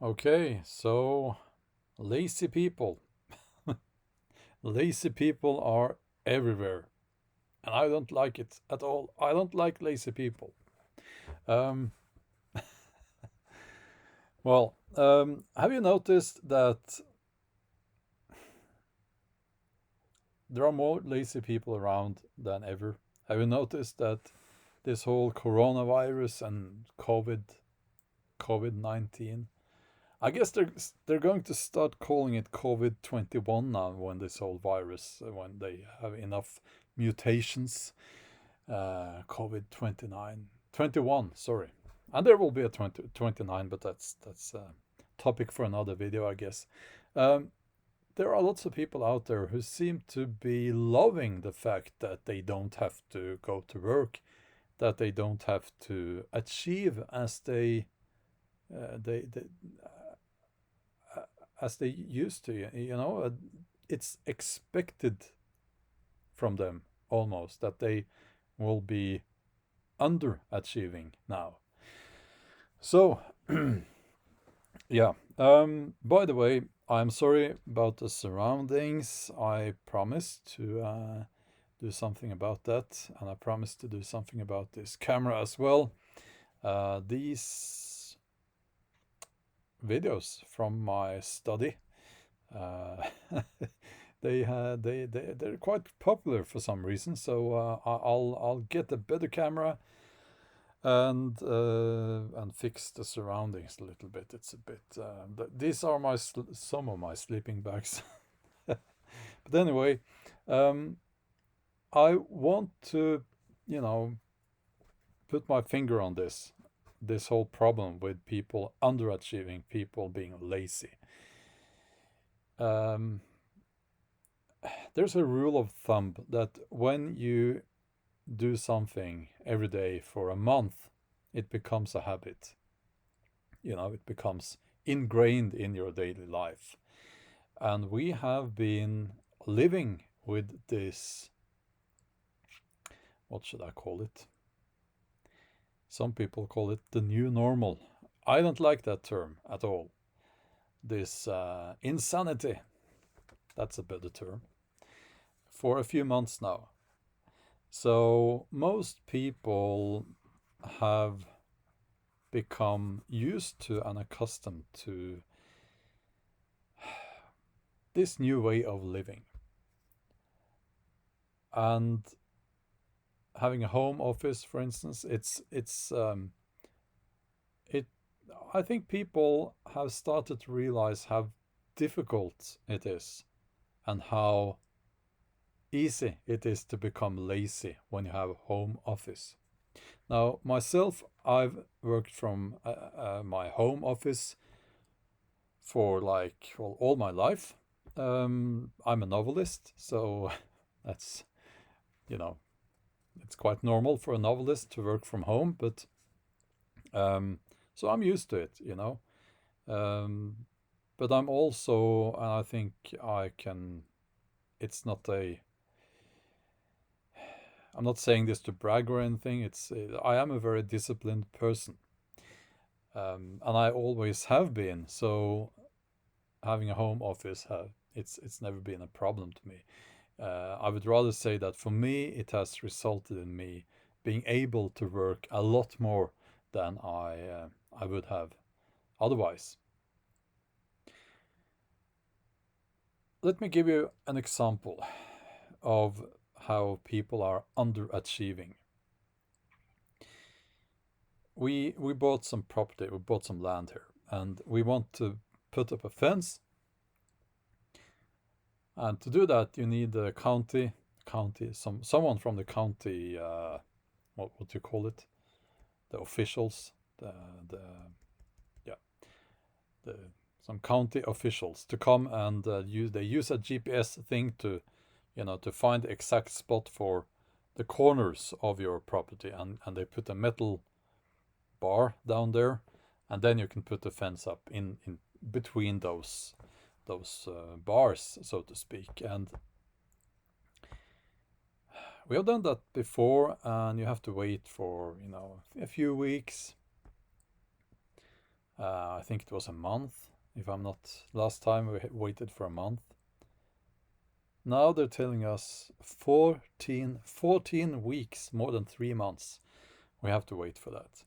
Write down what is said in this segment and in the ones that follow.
Okay, so lazy people. Lazy people are everywhere, and I don't like it at all. I don't like lazy people. Um, have you noticed that there are more lazy people around than ever? Have you noticed that this whole coronavirus and COVID-19? I guess they're going to start calling it COVID-21 now when this whole virus when they have enough mutations. COVID-29, 21, sorry, and there will be a 2029, but that's a topic for another video, I guess. Um, there are lots of people out there who seem to be loving the fact that they don't have to go to work, that they don't have to achieve as they as they used to. It's expected from them almost that they will be underachieving now. So, yeah. By the way, I'm sorry about the surroundings. I promised to do something about that, and I promised to do something about this camera as well. These videos from my study, they're quite popular for some reason. So I'll get a better camera and fix the surroundings a little bit. It's a bit. These are some of my sleeping bags. But anyway, I want to, put my finger on this whole problem with people underachieving, people being lazy. There's a rule of thumb that when you do something every day for a month, it becomes a habit. It becomes ingrained in your daily life. And we have been living with this, what should I call it? Some people call it the new normal. I don't like that term at all. This insanity, that's a better term, for a few months now. So most people have become used to and accustomed to this new way of living. And having a home office, for instance, I think people have started to realize how difficult it is and how easy it is to become lazy when you have a home office. Now, myself, I've worked from my home office for all my life. I'm a novelist, so that's, it's quite normal for a novelist to work from home, but so I'm used to it, but I'm also, and I think it's not I'm not saying this to brag or anything. I am a very disciplined person, and I always have been. So having a home office, it's never been a problem to me. I would rather say that for me, it has resulted in me being able to work a lot more than I would have otherwise. Let me give you an example of how people are underachieving. We bought some property, we bought some land here, and we want to put up a fence. And to do that, you need the someone from the county, what do you call it? The officials, some county officials to come and they use a GPS thing to find the exact spot for the corners of your property, and they put a metal bar down there, and then you can put the fence up in between those bars, so to speak. And we have done that before, and you have to wait for a few weeks, I think it was a month, if I'm not. Last time we waited for a month. Now they're telling us 14 weeks, more than 3 months. We have to wait for that.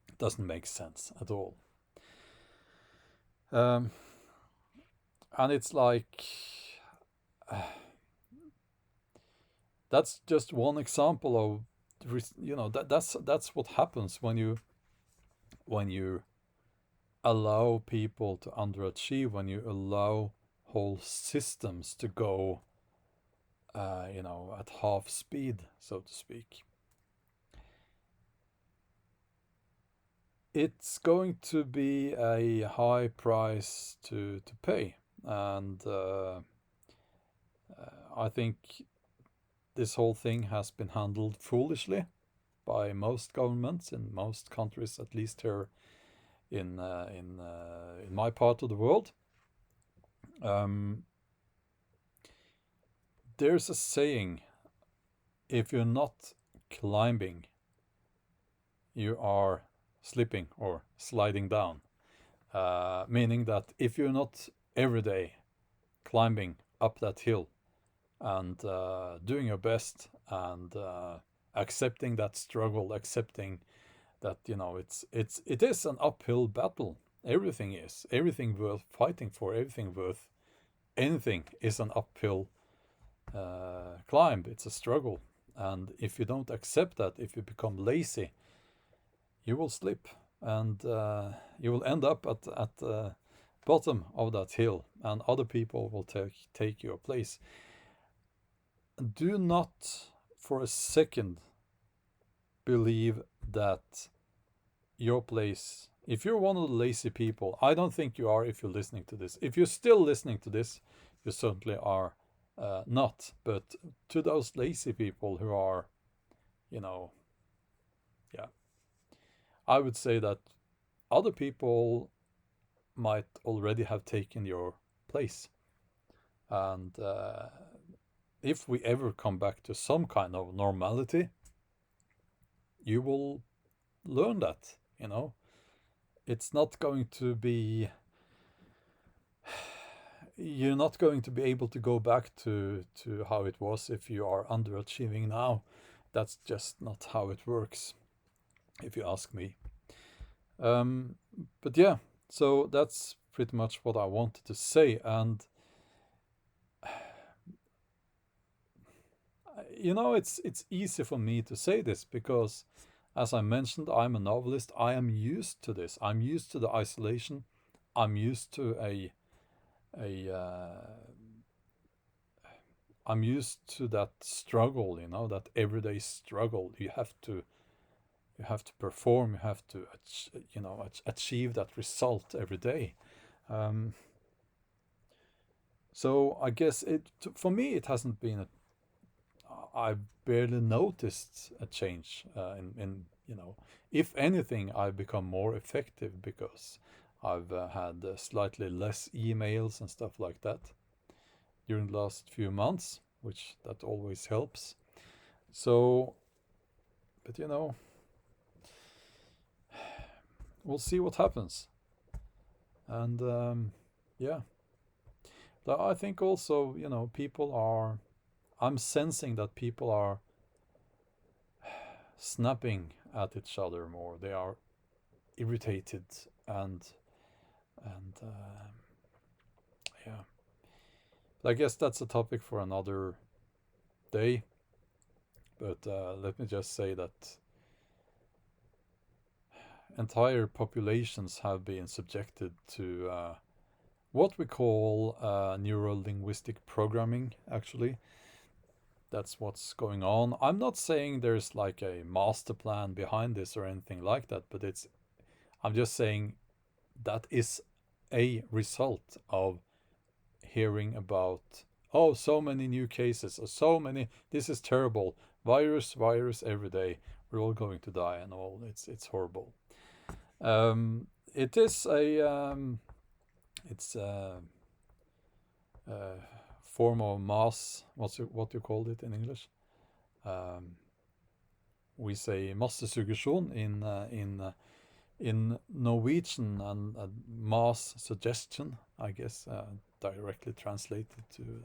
It doesn't make sense at all. And it's like, that's just one example of, that's what happens when you allow people to underachieve, when you allow whole systems to go, at half speed, so to speak. It's going to be a high price to pay, and I think this whole thing has been handled foolishly by most governments in most countries, at least here in my part of the world. There's a saying: if you're not climbing, you are slipping or sliding down. Meaning that if you're not every day climbing up that hill and doing your best and accepting that struggle, accepting that it is an uphill battle. Everything worth fighting for, everything worth anything is an uphill climb. It's a struggle, and if you don't accept that, if you become lazy, you will slip, and you will end up at the bottom of that hill, and other people will take your place. Do not for a second believe that your place, if you're one of the lazy people, I don't think you are if you're listening to this. If you're still listening to this, you certainly are not. But to those lazy people who are, I would say that other people might already have taken your place. And if we ever come back to some kind of normality, you will learn that, It's not going to be, you're not going to be able to go back to how it was if you are underachieving now. That's just not how it works, if you ask me. But yeah, so that's pretty much what I wanted to say. And it's easy for me to say this because, as I mentioned, I'm a novelist. I am used to this. I'm used to the isolation. I'm used to I'm used to that struggle, that everyday struggle. You have to perform. You have to, achieve that result every day. So I guess for me, it hasn't been I've barely noticed a change in if anything, I've become more effective because I've had slightly less emails and stuff like that during the last few months, which that always helps. So, but we'll see what happens. And yeah, but I think also, I'm sensing that people are snapping at each other more. They are irritated and yeah. But I guess that's a topic for another day. But let me just say that entire populations have been subjected to what we call neuro-linguistic programming, actually. That's what's going on. I'm not saying there's like a master plan behind this or anything like that, but I'm just saying that is a result of hearing about, so many new cases, or so many, this is terrible, virus every day, we're all going to die and all, it's horrible. It is it's a form of mass, what you called it in English? We say massesuggestion in in Norwegian and a mass suggestion, I guess, directly translated to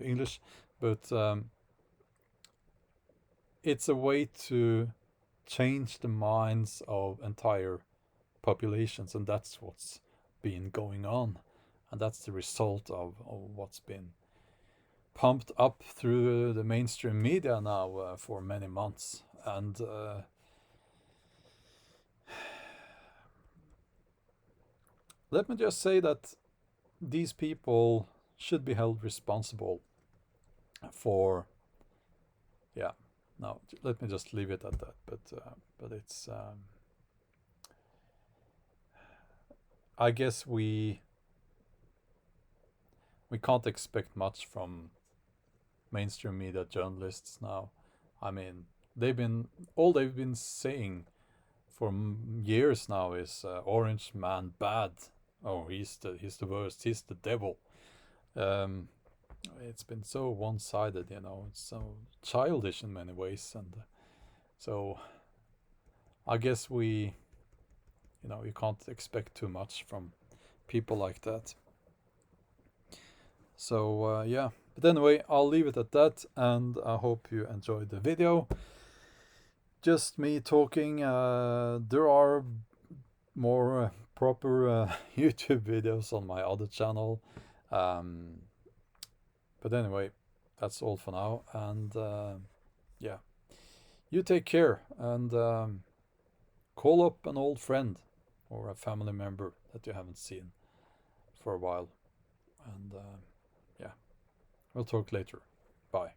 English, but it's a way to change the minds of entire populations, and that's what's been going on, and that's the result of what's been pumped up through the mainstream media now for many months. And let me just say that these people should be held responsible for, yeah, no, let me just leave it at that. But it's I guess we can't expect much from mainstream media journalists now. I mean, they've been saying for years now is Orange Man bad. Oh, he's the worst. He's the devil. It's been so one-sided, you know. It's so childish in many ways, and so I guess you can't expect too much from people like that. So yeah, but anyway, I'll leave it at that, and I hope you enjoyed the video. Just me talking. There are more proper YouTube videos on my other channel. But anyway, that's all for now, and yeah, you take care, and call up an old friend or a family member that you haven't seen for a while, and yeah, we'll talk later. Bye.